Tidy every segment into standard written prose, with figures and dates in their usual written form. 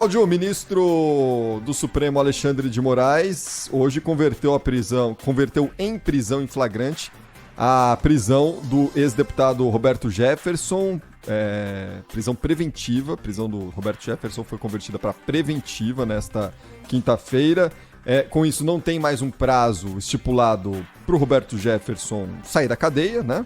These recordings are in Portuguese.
O ministro do Supremo Alexandre de Moraes hoje converteu em prisão em flagrante a prisão do ex-deputado Roberto Jefferson, prisão preventiva. A prisão do Roberto Jefferson foi convertida para preventiva nesta quinta-feira. Com isso, não tem mais um prazo estipulado para o Roberto Jefferson sair da cadeia, né?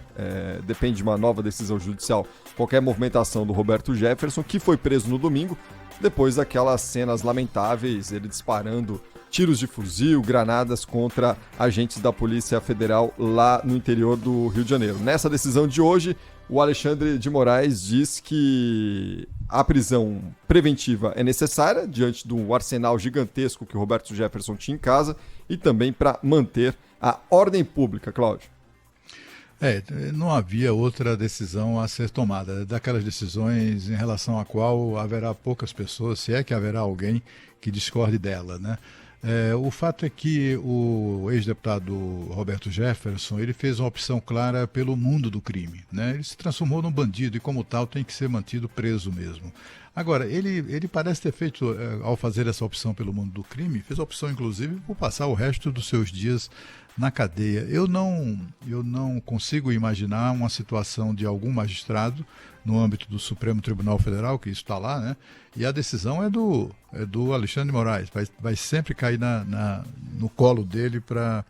Depende de uma nova decisão judicial, qualquer movimentação do Roberto Jefferson, que foi preso no domingo, depois daquelas cenas lamentáveis, ele disparando tiros de fuzil, granadas contra agentes da Polícia Federal lá no interior do Rio de Janeiro. Nessa decisão de hoje, o Alexandre de Moraes diz que a prisão preventiva é necessária diante do arsenal gigantesco que o Roberto Jefferson tinha em casa e também para manter a ordem pública, Cláudio. Não havia outra decisão a ser tomada, daquelas decisões em relação à qual haverá poucas pessoas, se é que haverá alguém que discorde dela, né? O fato é que o ex-deputado Roberto Jefferson, ele fez uma opção clara pelo mundo do crime, né? Ele se transformou num bandido e, como tal, tem que ser mantido preso mesmo. Agora, ele parece ter feito, ao fazer essa opção pelo mundo do crime, fez a opção, inclusive, por passar o resto dos seus dias na cadeia. Eu não consigo imaginar uma situação de algum magistrado no âmbito do Supremo Tribunal Federal, que isso está lá, né? E a decisão é do Alexandre de Moraes, vai sempre cair no colo dele para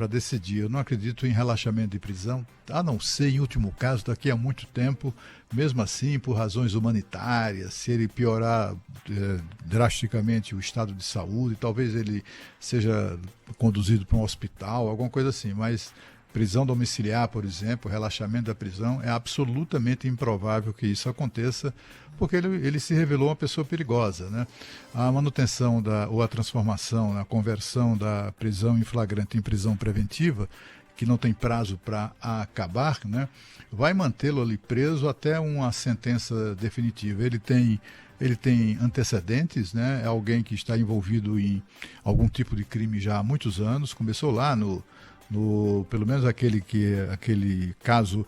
decidir. Eu não acredito em relaxamento de prisão, a não ser, em último caso, daqui a muito tempo, mesmo assim, por razões humanitárias, se ele piorar drasticamente o estado de saúde, talvez ele seja conduzido para um hospital, alguma coisa assim, mas prisão domiciliar, por exemplo, relaxamento da prisão, é absolutamente improvável que isso aconteça, porque ele se revelou uma pessoa perigosa, né? A manutenção ou a transformação, a conversão da prisão em flagrante em prisão preventiva, que não tem prazo para acabar, né? Vai mantê-lo ali preso até uma sentença definitiva. Ele tem antecedentes, né? É alguém que está envolvido em algum tipo de crime já há muitos anos, começou lá pelo menos aquele caso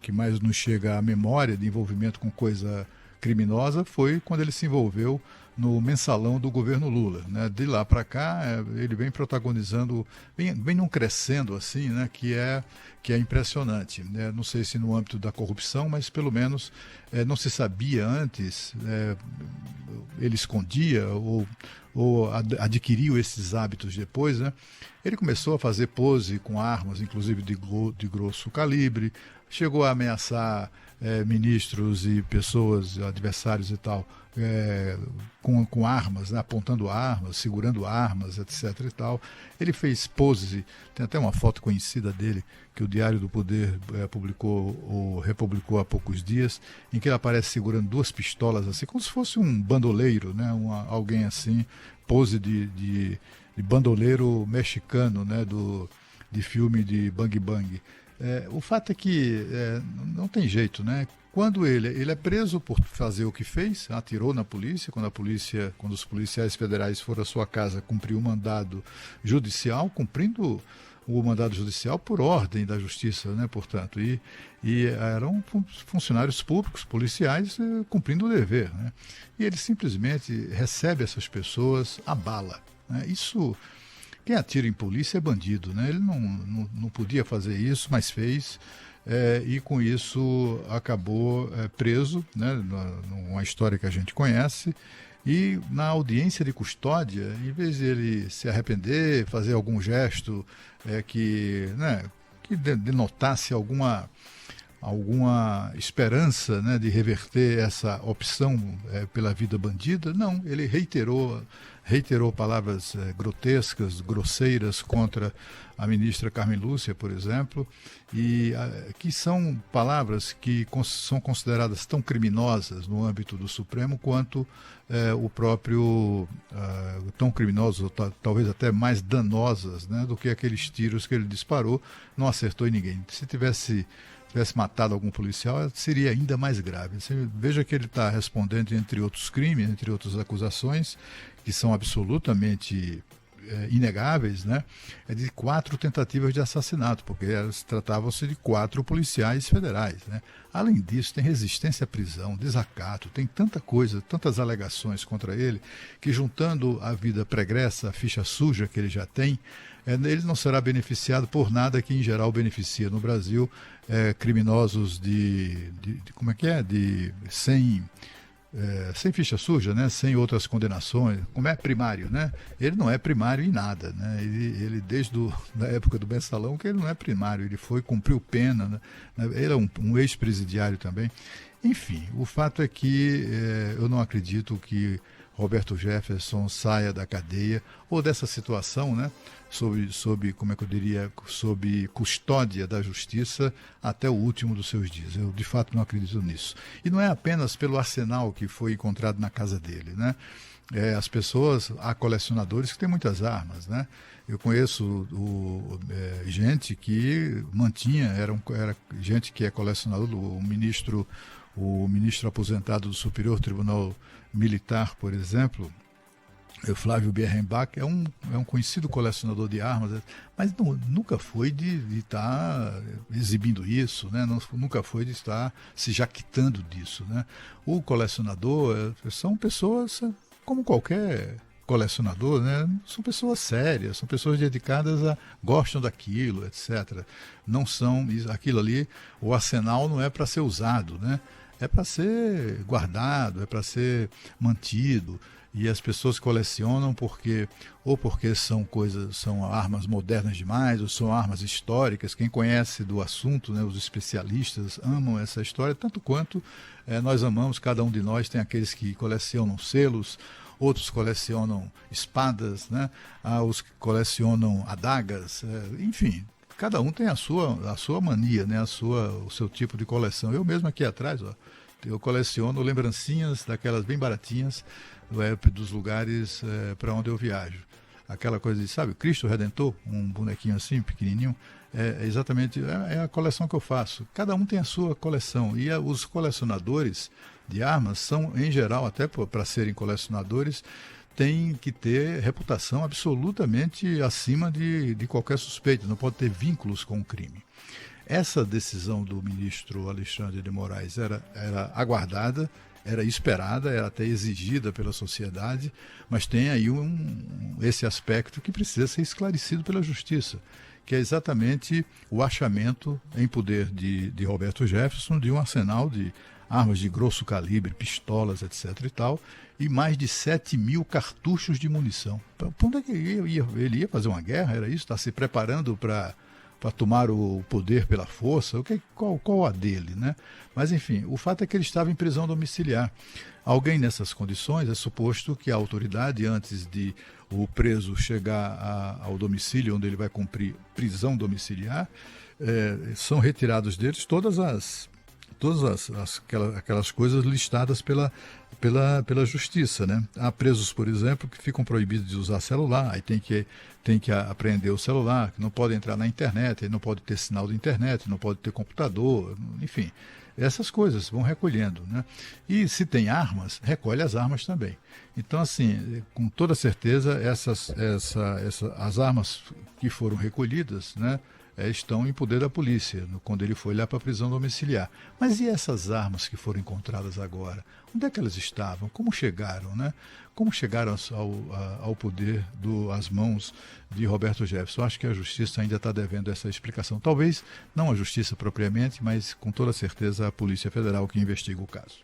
que mais nos chega à memória de envolvimento com coisa criminosa foi quando ele se envolveu no mensalão do governo Lula, né? De lá para cá, ele vem protagonizando, vem num crescendo assim, né? Que é impressionante, né? Não sei se no âmbito da corrupção, mas pelo menos não se sabia antes, ele escondia ou adquiriu esses hábitos depois, né? Ele começou a fazer pose com armas, inclusive de grosso calibre, chegou a ameaçar ministros e pessoas, adversários e tal, com armas, né, apontando armas, segurando armas, etc. e tal. Ele fez pose, tem até uma foto conhecida dele, que o Diário do Poder publicou ou republicou há poucos dias, em que ele aparece segurando duas pistolas, assim, como se fosse um bandoleiro, né, alguém assim, pose de bandoleiro mexicano, né, de filme de Bang Bang. O fato é que não tem jeito, né? Quando ele é preso por fazer o que fez, atirou na polícia, quando os policiais federais foram à sua casa cumprir o mandado judicial, cumprindo o mandado judicial por ordem da justiça, né? Portanto, e eram funcionários públicos, policiais, cumprindo o dever, né? E ele simplesmente recebe essas pessoas à bala, né? Quem atira em polícia é bandido, né? Ele não podia fazer isso, mas fez, e com isso acabou preso, né? Numa história que a gente conhece, e na audiência de custódia, em vez de ele se arrepender, fazer algum gesto que denotasse alguma esperança, né, de reverter essa opção pela vida bandida, não, ele reiterou palavras grotescas, grosseiras contra a ministra Carmen Lúcia, por exemplo, e que são palavras que são consideradas tão criminosas no âmbito do Supremo quanto o próprio, tão criminosas, ou talvez até mais danosas, né, do que aqueles tiros que ele disparou, não acertou em ninguém. Se tivesse matado algum policial, seria ainda mais grave. Você veja que ele está respondendo, entre outros crimes, entre outras acusações, que são absolutamente inegáveis, né, é de 4 tentativas de assassinato, porque tratavam-se de 4 policiais federais, né. Além disso, tem resistência à prisão, desacato, tem tanta coisa, tantas alegações contra ele, que juntando a vida pregressa, a ficha suja que ele já tem, ele não será beneficiado por nada que em geral beneficia no Brasil criminosos como é que é? Sem ficha suja, né? Sem outras condenações, como é primário, né? Ele não é primário em nada, né? Ele desde a época do Mensalão que ele não é primário, ele cumpriu pena, né? Ele é um ex-presidiário também. Enfim, o fato é que eu não acredito que Roberto Jefferson saia da cadeia ou dessa situação, né? Como é que eu diria, sob custódia da justiça até o último dos seus dias. Eu, de fato, não acredito nisso. E não é apenas pelo arsenal que foi encontrado na casa dele, né? As pessoas, há colecionadores que têm muitas armas, né? Eu conheço gente que mantinha, era gente que é colecionador, o ministro aposentado do Superior Tribunal Militar, por exemplo, Flávio Bierenbach, é um conhecido colecionador de armas, mas nunca foi de estar exibindo isso, né? Nunca foi de estar se jaquitando disso, né? O colecionador são pessoas como qualquer colecionador, né? São pessoas sérias, são pessoas dedicadas gostam daquilo, etc. Não são aquilo ali, o arsenal não é para ser usado, né? É para ser guardado, é para ser mantido. E as pessoas colecionam porque são armas modernas demais, ou são armas históricas. Quem conhece do assunto, né, os especialistas amam essa história, tanto quanto nós amamos, cada um de nós. Tem aqueles que colecionam selos, outros colecionam espadas, né, os que colecionam adagas, enfim. Cada um tem a sua mania, né, o seu tipo de coleção. Eu mesmo aqui atrás, ó, eu coleciono lembrancinhas daquelas bem baratinhas dos lugares para onde eu viajo. Aquela coisa de, sabe, Cristo Redentor, um bonequinho assim, pequenininho, exatamente a coleção que eu faço. Cada um tem a sua coleção. E os colecionadores de armas são, em geral, até para serem colecionadores, têm que ter reputação absolutamente acima de qualquer suspeito. Não pode ter vínculos com o crime. Essa decisão do ministro Alexandre de Moraes era aguardada, era esperada, era até exigida pela sociedade, mas tem aí esse aspecto que precisa ser esclarecido pela justiça, que é exatamente o achamento em poder de Roberto Jefferson de um arsenal de armas de grosso calibre, pistolas, etc. e tal, e mais de 7.000 cartuchos de munição. Para onde é que ele ia fazer uma guerra? Era isso? Está se preparando para tomar o poder pela força? Qual a dele, né? Mas, enfim, o fato é que ele estava em prisão domiciliar. Alguém nessas condições, é suposto que a autoridade, antes de o preso chegar ao domicílio onde ele vai cumprir prisão domiciliar, são retirados deles todas aquelas coisas listadas pela justiça, né? Há presos, por exemplo, que ficam proibidos de usar celular, aí tem que apreender o celular, que não pode entrar na internet, aí não pode ter sinal de internet, não pode ter computador, enfim. Essas coisas vão recolhendo, né? E se tem armas, recolhe as armas também. Então, assim, com toda certeza, as armas que foram recolhidas, né, estão em poder da polícia, quando ele foi lá para a prisão domiciliar. Mas e essas armas que foram encontradas agora? Onde é que elas estavam? Como chegaram, né? Como chegaram ao poder, às mãos de Roberto Jefferson? Acho que a justiça ainda está devendo essa explicação. Talvez não a justiça propriamente, mas com toda certeza a Polícia Federal que investiga o caso.